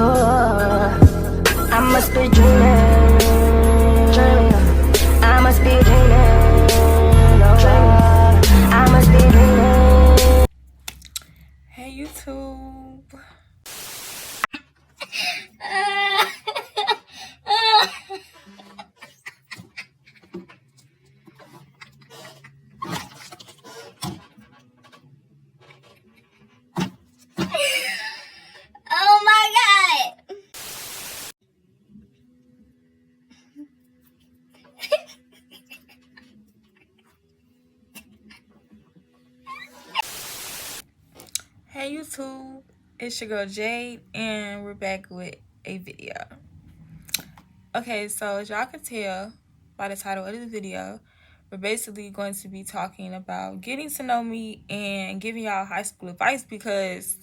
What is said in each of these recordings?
Oh, I must be dreaming, dreaming. I must be dreaming, oh, I must be dreaming. Hey YouTube. Oh my god! Hey YouTube, it's your girl Jade, and we're back with a video. Okay, so as y'all can tell by the title of the video, we're basically going to be talking about getting to know me and giving y'all high school advice, because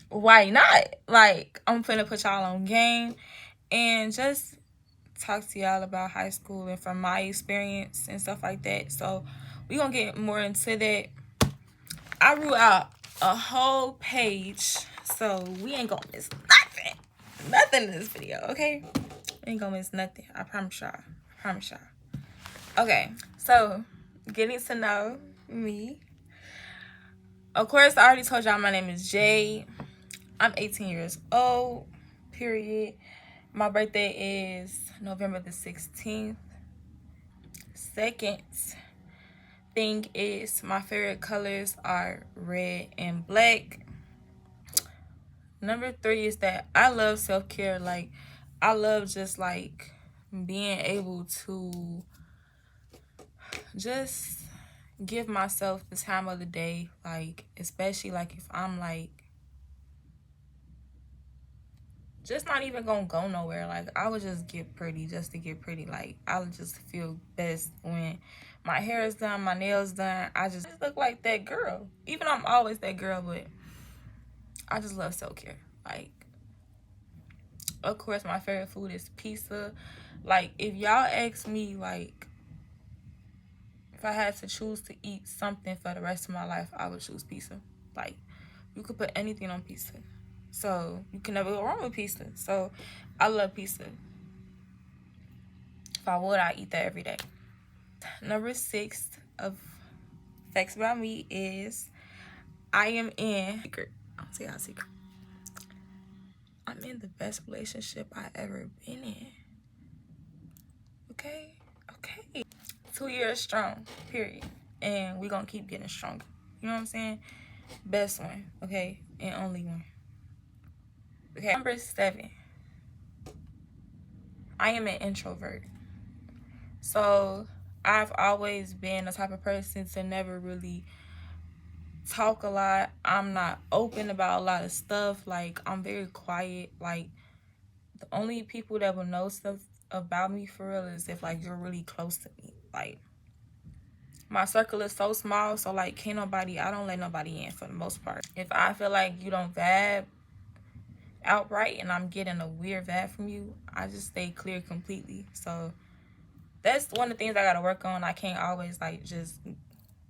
why not? Like, I'm finna put y'all on game and just talk to y'all about high school and from my experience and stuff like that. So we're gonna get more into that. I wrote out a whole page, so we ain't gonna miss nothing in this video, okay? We ain't gonna miss nothing. I promise y'all. Okay, so getting to know me. Of course, I already told y'all my name is Jade. I'm 18 years old, period. My birthday is November the 16th. Second thing is, my favorite colors are red and black. Number 3 is that I love self-care. Like, I love just like being able to just give myself the time of the day, like especially like if I'm like just not even gonna go nowhere. Like, I would just get pretty just to get pretty. Like, I would just feel best when my hair is done, my nails done. I just look like that girl. Even though I'm always that girl, but I just love self-care. Like, of course, my favorite food is pizza. Like, if y'all ask me, like, if I had to choose to eat something for the rest of my life, I would choose pizza. Like, you could put anything on pizza, so you can never go wrong with pizza. So I love pizza. If I would, I'd eat that every day. Number 6 of facts about me is I am in secret. I'll say how secret. I'm in the best relationship I ever been in. Okay. 2 years strong, period. And we gonna keep getting stronger. You know what I'm saying? Best one, okay? And only one. Okay, number 7. I am an introvert. So I've always been the type of person to never really talk a lot. I'm not open about a lot of stuff. Like, I'm very quiet. Like, the only people that will know stuff about me for real is if like you're really close to me. Like, my circle is so small, so like I don't let nobody in for the most part. If I feel like you don't vibe outright and I'm getting a weird vibe from you, I just stay clear completely. So that's one of the things I gotta work on. I can't always like just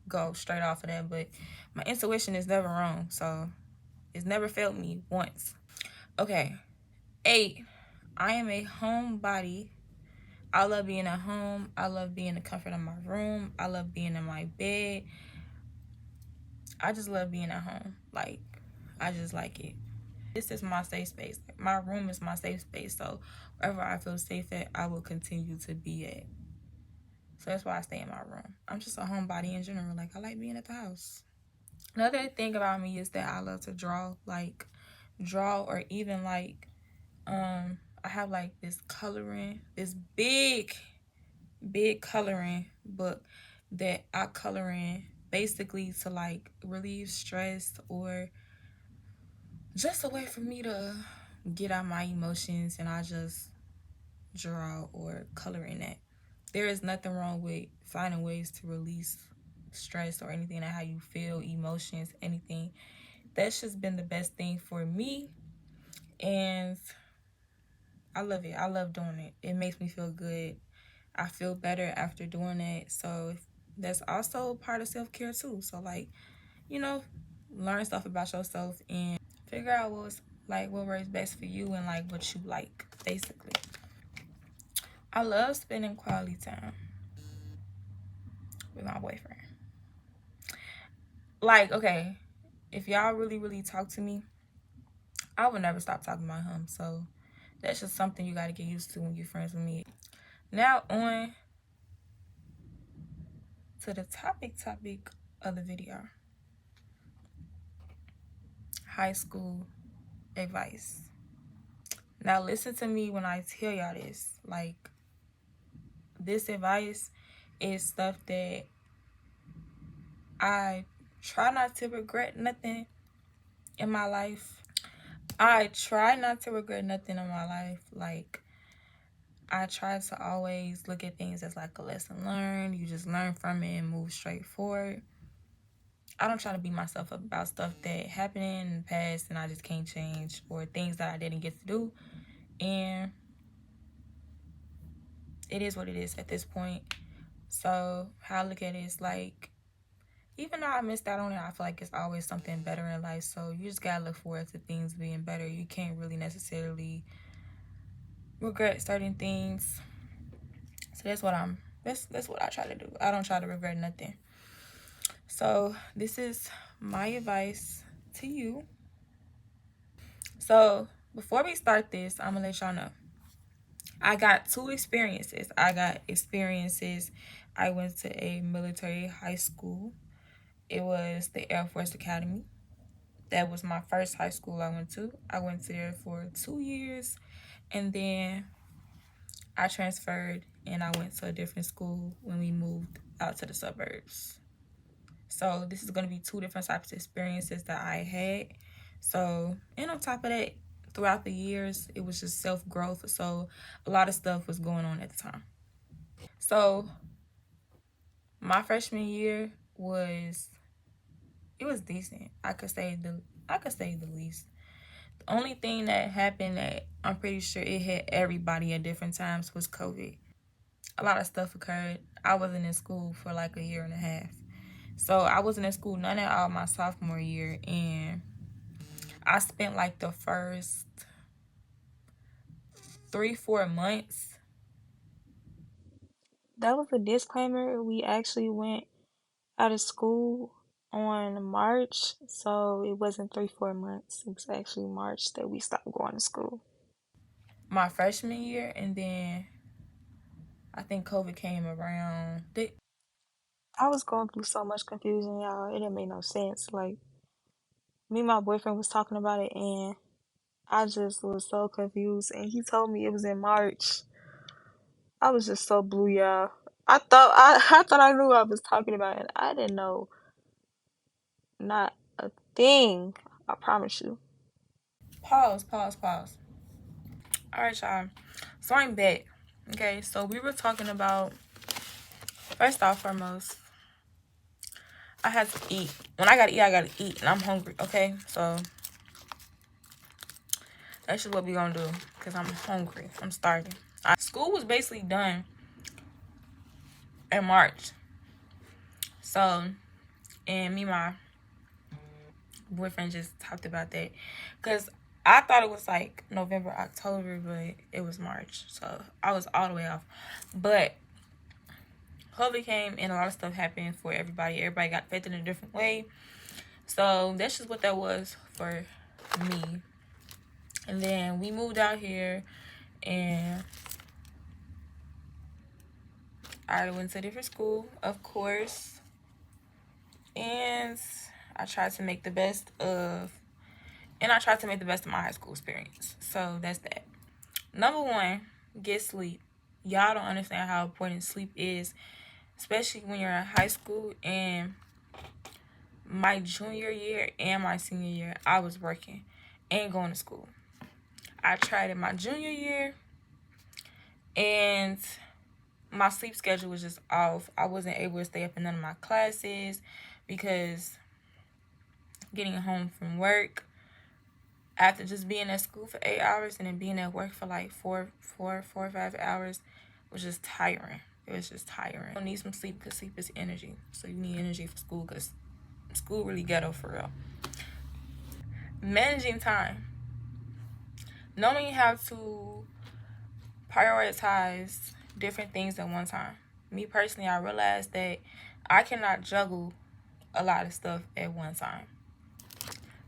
go straight off of that, but my intuition is never wrong, so it's never failed me once. Okay, 8, I am a homebody. I love being at home. I love being in the comfort of my room. I love being in my bed. I just love being at home. Like, I just like it. This is my safe space. Like, my room is my safe space. So wherever I feel safe at, I will continue to be at. So that's why I stay in my room. I'm just a homebody in general. Like, I like being at the house. Another thing about me is that I love to draw. Like, or even like, I have like this big coloring book that I color in basically to like relieve stress or just a way for me to get out my emotions, and I just draw or color in that. There is nothing wrong with finding ways to release stress or anything, how you feel, emotions, anything. That's just been the best thing for me, and I love it. I love doing it. It makes me feel good. I feel better after doing it. So that's also part of self-care too. So like, you know, learn stuff about yourself and figure out like what works best for you and like what you like, basically. I love spending quality time with my boyfriend. Like, okay, if y'all really talk to me, I would never stop talking about him. So that's just something you got to get used to when you're friends with me. Now on to the topic of the video. High school advice. Now listen to me when I tell y'all this. Like, this advice is stuff that I try not to regret nothing in my life. I try not to regret nothing in my life. Like, I try to always look at things as like a lesson learned. You just learn from it and move straight forward. I don't try to beat myself up about stuff that happened in the past and I just can't change, or things that I didn't get to do. And it is what it is at this point. So how I look at it is like, even though I missed out on it, I feel like it's always something better in life. So you just gotta look forward to things being better. You can't really necessarily regret certain things. So that's what I try to do. I don't try to regret nothing. So this is my advice to you. So before we start this, I'm gonna let y'all know I got two experiences. I went to a military high school. It was the Air Force Academy. That was my first high school I went to. I went there for 2 years, and then I transferred and I went to a different school when we moved out to the suburbs. So this is going to be two different types of experiences that I had. So, and on top of that, throughout the years, it was just self-growth. So a lot of stuff was going on at the time. So my freshman year was decent. I could say the least. The only thing that happened that I'm pretty sure it hit everybody at different times was COVID. A lot of stuff occurred. I wasn't in school for like a year and a half. So I wasn't in school none at all my sophomore year, and I spent like the first 3-4 months. That was a disclaimer. We actually went out of school on March, so it wasn't 3-4 months. It was actually March that we stopped going to school. My freshman year, and then I think COVID came around. I was going through so much confusion, y'all. It didn't make no sense. Like, me and my boyfriend was talking about it, and I just was so confused. And he told me it was in March. I was just so blue, y'all. I thought I knew what I was talking about, and I didn't know not a thing. I promise you. Pause. All right, y'all. So I'm back. Okay, so we were talking about, first off, foremost, I had to eat. When I gotta eat, and I'm hungry. Okay, so that's just what we gonna do, because I'm hungry. I'm starving. School was basically done in March. So, and me and my boyfriend just talked about that, because I thought it was like November, October, but it was March. So I was all the way off. But COVID came and a lot of stuff happened for everybody. Everybody got affected in a different way. So that's just what that was for me. And then we moved out here, and I went to a different school, of course. And I tried to make the best of my high school experience. So that's that. Number one, get sleep. Y'all don't understand how important sleep is, especially when you're in high school. And my junior year and my senior year, I was working and going to school. I tried in my junior year, and my sleep schedule was just off. I wasn't able to stay up in none of my classes because getting home from work after just being at school for 8 hours and then being at work for like 4 or 5 hours was just tiring. It was just tiring. You need some sleep because sleep is energy. So you need energy for school, because school really ghetto for real. Managing time. knowing how to prioritize different things at one time. Me personally, I realized that I cannot juggle a lot of stuff at one time.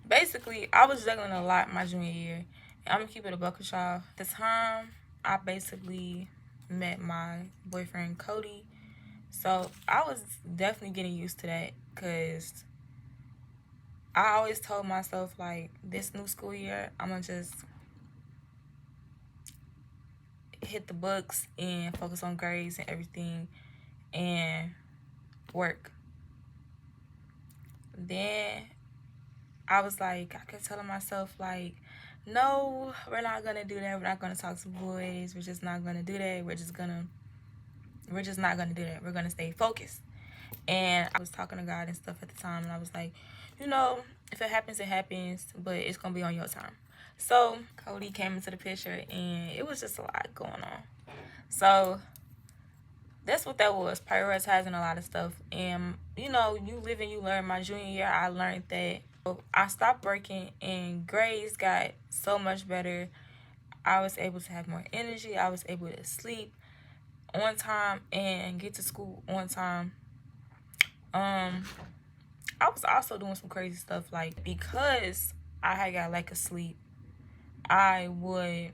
Basically, I was juggling a lot my junior year. I'm gonna keep it a buck with y'all. The time I basically met my boyfriend Cody, so I was definitely getting used to that, because I always told myself, like, this new school year, I'm gonna just hit the books and focus on grades and everything and work. Then I was like, I kept telling myself, like, no, we're not gonna do that. We're not gonna talk to boys. We're just not gonna do that. We're just not gonna do that. We're gonna stay focused. And I was talking to God and stuff at the time, and I was like, you know, if it happens, it happens, but it's gonna be on your time. So Cody came into the picture, and it was just a lot going on. So that's what that was, prioritizing a lot of stuff. And you know, you live and you learn. My junior year, I learned that I stopped working, and grades got so much better. I was able to have more energy. I was able to sleep on time and get to school on time. I was also doing some crazy stuff, like, because I had got lack of sleep, I would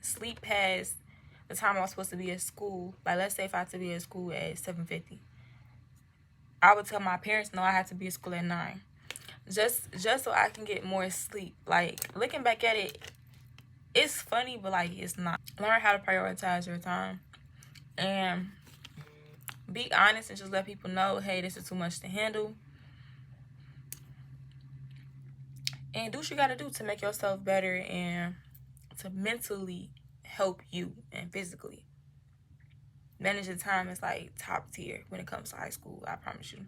sleep past the time I was supposed to be at school. Like, let's say if I had to be at school at 7:50, I would tell my parents, no, I had to be at school at 9, just so I can get more sleep. Like, looking back at it, it's funny, but like, it's not. Learn how to prioritize your time and be honest, and just let people know, hey, this is too much to handle. And do what you gotta do to make yourself better and to mentally help you and physically. Managing time is like top tier when it comes to high school, I promise you.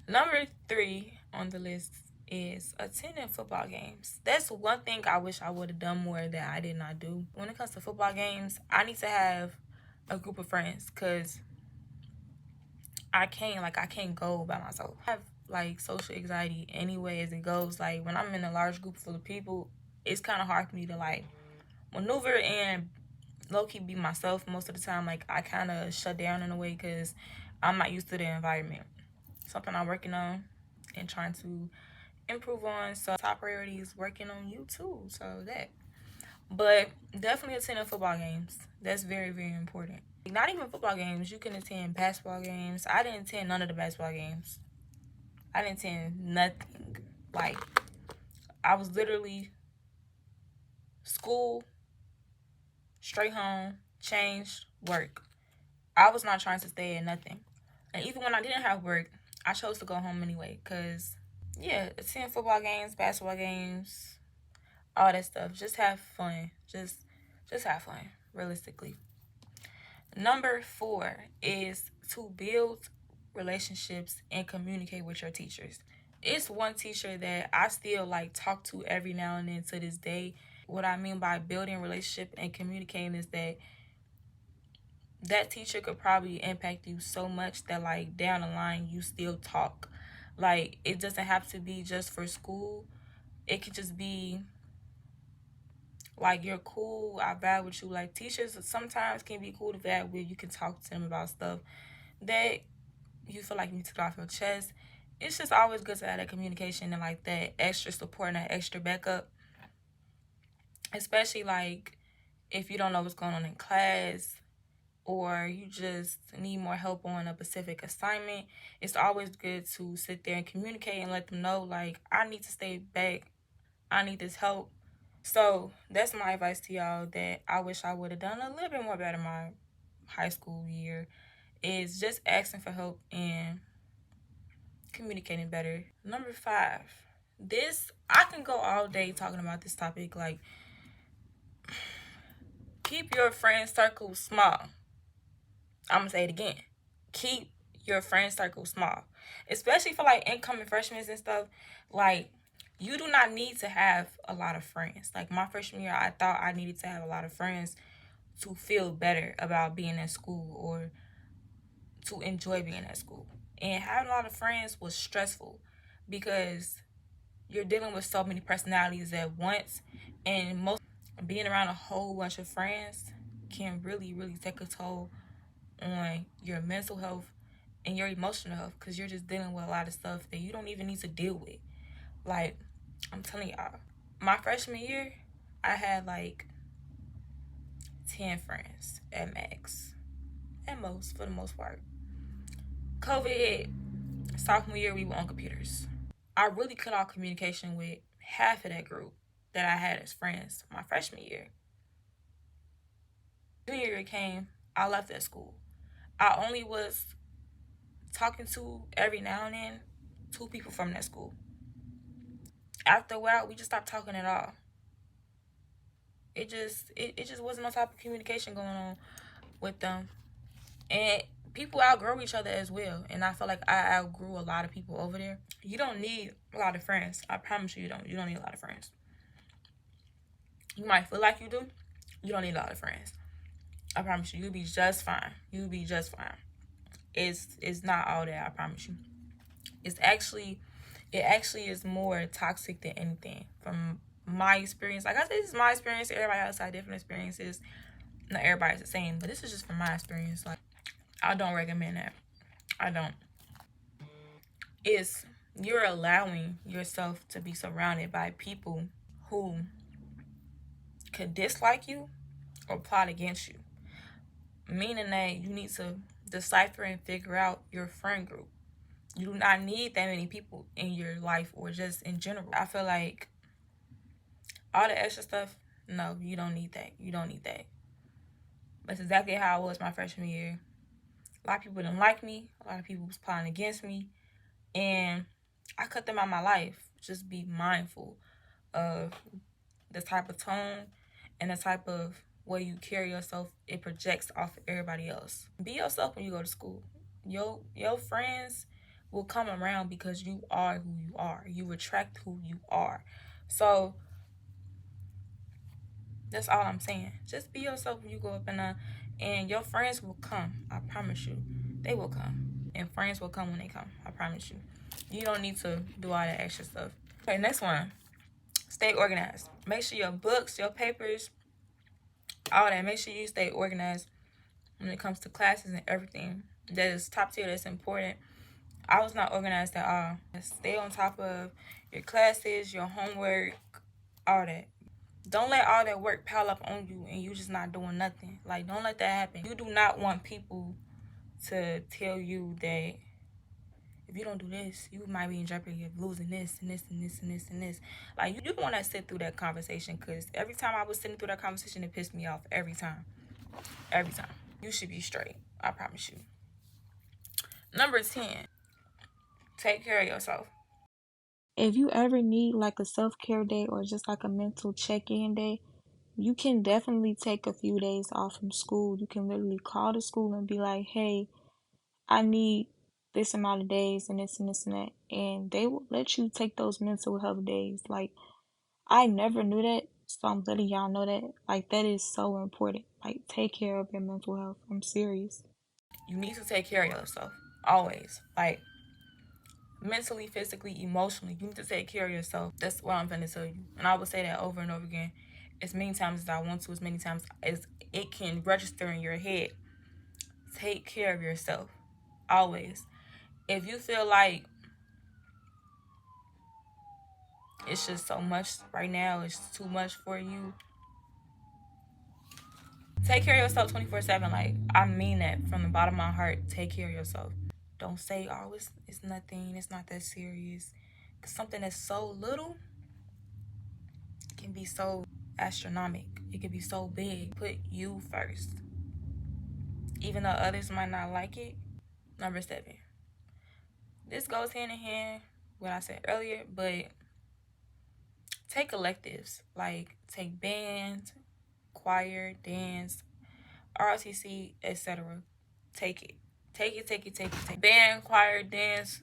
Number 3 on the list is attending football games. That's one thing I wish I would have done more that I did not do. When it comes to football games, I need to have a group of friends, because I can't go by myself. I have like social anxiety anyway as it goes. Like, when I'm in a large group full of people, it's kind of hard for me to like maneuver and low-key be myself most of the time. Like, I kind of shut down in a way because I'm not used to the environment. Something I'm working on and trying to improve on. So top priority is working on you too. So that. But definitely attending football games. That's very, very important. Not even football games. You can attend basketball games. I didn't attend none of the basketball games. I didn't attend nothing. Like, I was literally school, straight home, changed, work. I was not trying to stay at nothing. And even when I didn't have work, I chose to go home anyway. Because, yeah, attend football games, basketball games, all that stuff. Just have fun. Just have fun, realistically. Number 4 is to build relationships and communicate with your teachers. It's one teacher that I still like talk to every now and then to this day. What I mean by building relationship and communicating is that teacher could probably impact you so much that, like, down the line you still talk. Like, it doesn't have to be just for school. It could just be like, you're cool, I vibe with you. Like, teachers sometimes can be cool to vibe with. You can talk to them about stuff that you feel like you need to get off your chest. It's just always good to have that communication and like that extra support and that extra backup. Especially like if you don't know what's going on in class, or you just need more help on a specific assignment. It's always good to sit there and communicate and let them know, like, I need to stay back. I need this help. So that's my advice to y'all that I wish I would have done a little bit more better my high school year, is just asking for help and communicating better. Number 5, this, I can go all day talking about this topic. Like, keep your friend circle small. I'm gonna say it again. Keep your friend circle small, especially for like incoming freshmen and stuff. Like, you do not need to have a lot of friends. Like, my freshman year, I thought I needed to have a lot of friends to feel better about being at school or to enjoy being at school. And having a lot of friends was stressful because you're dealing with so many personalities at once, and being around a whole bunch of friends can really, really take a toll on your mental health and your emotional health, because you're just dealing with a lot of stuff that you don't even need to deal with. Like, I'm telling y'all, my freshman year, I had like 10 friends at max, at most, for the most part. COVID hit. Sophomore year, we were on computers. I really cut off communication with half of that group that I had as friends my freshman year. Junior year came, I left that school. I only was talking to, every now and then, 2 people from that school. After a while, we just stopped talking at all. It just wasn't no type of communication going on with them. And people outgrow each other as well. And I feel like I outgrew a lot of people over there. You don't need a lot of friends. I promise you don't. You don't need a lot of friends. You might feel like you do. You don't need a lot of friends. I promise you, you'll be just fine. You'll be just fine. It's not all that, I promise you. It actually is more toxic than anything. From my experience, like I said, this is my experience. Everybody else had different experiences. Not everybody's the same, but this is just from my experience. Like, I don't recommend that. I don't. You're allowing yourself to be surrounded by people who could dislike you or plot against you. Meaning that you need to decipher and figure out your friend group. You do not need that many people in your life or just in general. I feel like all the extra stuff, no, you don't need that. You don't need that. That's exactly how I was my freshman year. A lot of people didn't like me. A lot of people was plotting against me. And I cut them out of my life. Just be mindful of the type of tone and the type of way you carry yourself. It projects off of everybody else. Be yourself when you go to school. Your friends will come around because you are who you are. You attract who you are. So that's all I'm saying. Just be yourself when you go up and your friends will come. I promise you. They will come. And friends will come when they come. I promise you. You don't need to do all that extra stuff. Okay, next one. Stay organized. Make sure your books, your papers, all that. Make sure you stay organized when it comes to classes and everything. That is top tier. That's important. I was not organized at all. Stay on top of your classes, your homework, all that. Don't let all that work pile up on you and you just not doing nothing. Like, don't let that happen. You do not want people to tell you that if you don't do this, you might be in jeopardy of losing this and this and this and this and this. Like, you want to sit through that conversation, because every time I was sitting through that conversation, it pissed me off. Every time. Every time. You should be straight. I promise you. Number 10. Take care of yourself. If you ever need like a self-care day or just like a mental check-in day, you can definitely take a few days off from school. You can literally call the school and be like, hey, I need this amount of days and this and this and that. And they will let you take those mental health days. Like, I never knew that, so I'm letting y'all know that. Like, that is so important. Like, take care of your mental health. I'm serious. You need to take care of yourself. Always. Like, mentally, physically, emotionally, you need to take care of yourself. That's what I'm finna tell you. And I will say that over and over again, as many times as I want to, as many times as it can register in your head. Take care of yourself. Always. If you feel like it's just so much right now, it's too much for you, take care of yourself 24/7. Like, I mean that from the bottom of my heart. Take care of yourself. Don't say, oh, it's nothing, it's not that serious. Because something that's so little can be so astronomical. It can be so big. Put you first. Even though others might not like it. Number 7. This goes hand in hand with what I said earlier, but take electives. Like, take band, choir, dance, ROTC, etc. Take it. Take it. Band, choir, dance,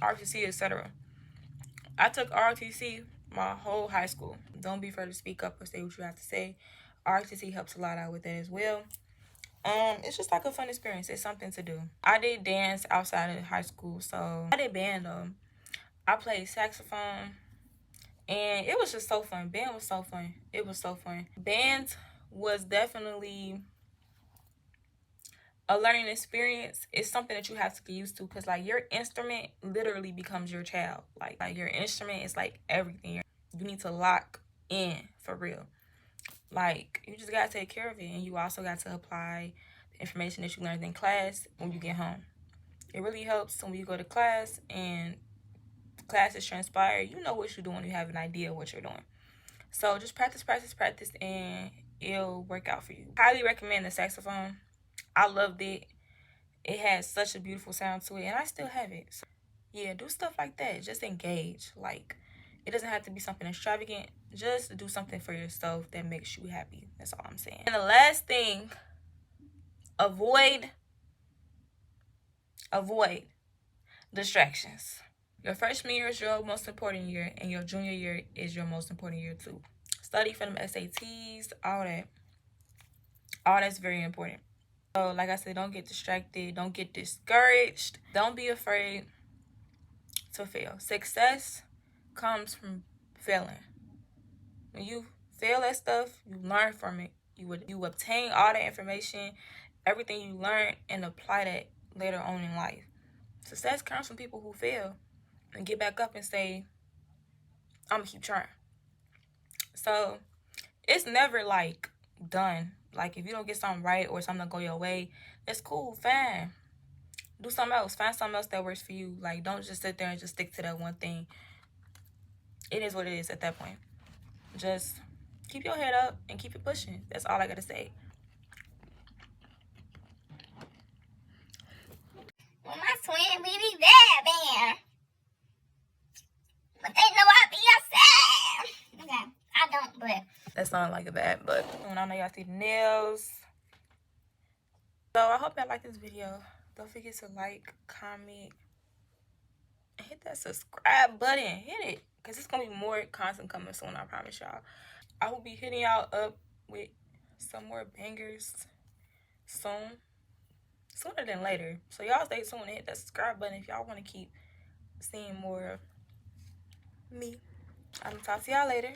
ROTC, etc. I took ROTC my whole high school. Don't be afraid to speak up or say what you have to say. ROTC helps a lot out with that as well. It's just like a fun experience. It's something to do. I did dance outside of high school, so I did band though. I played saxophone, And it was just so fun. Band was so fun. It was so fun. Band was definitely a learning experience. It's something that you have to get used to, because like your instrument literally becomes your child. Like your instrument is like everything. You need to lock in for real. Like you just gotta take care of it, and you also got to apply the information that you learned in class when you get home. It really helps when you go to class and classes transpire. You know what you're doing. You have an idea of what you're doing. So just practice, practice, practice, and it'll work out for you. Highly recommend the saxophone. I loved it. It had such a beautiful sound to it, and I still have it. So yeah, do stuff like that. Just engage. Like, it doesn't have to be something extravagant. Just do something for yourself that makes you happy. That's all I'm saying. And the last thing, avoid distractions. Your freshman year is your most important year, and your junior year is your most important year too. Study for them SATs, all that. All that's very important. So like I said, don't get distracted. Don't get discouraged. Don't be afraid to fail. Success comes from failing. When you fail at stuff, you learn from it. You obtain all the information, everything you learn, and apply that later on in life. Success comes from people who fail and get back up and say, I'm gonna keep trying. So it's never like done. Like if you don't get something right or something don't go your way, it's cool, fine. Do something else. Find something else that works for you. Like, don't just sit there and just stick to that one thing. It is what it is at that point. Just keep your head up and keep it pushing. That's all I gotta say. Well, my twin baby bad man. But they know I be outside. Okay, I don't, but That sounds like a bad, but I know y'all see the nails. So I hope y'all like this video. Don't forget to like, comment, and hit that subscribe button. Hit it, because it's gonna be more content coming soon, I promise y'all. I will be hitting y'all up with some more bangers soon. Sooner than later. So y'all stay tuned and hit that subscribe button if y'all want to keep seeing more of me. I'm gonna talk to y'all later.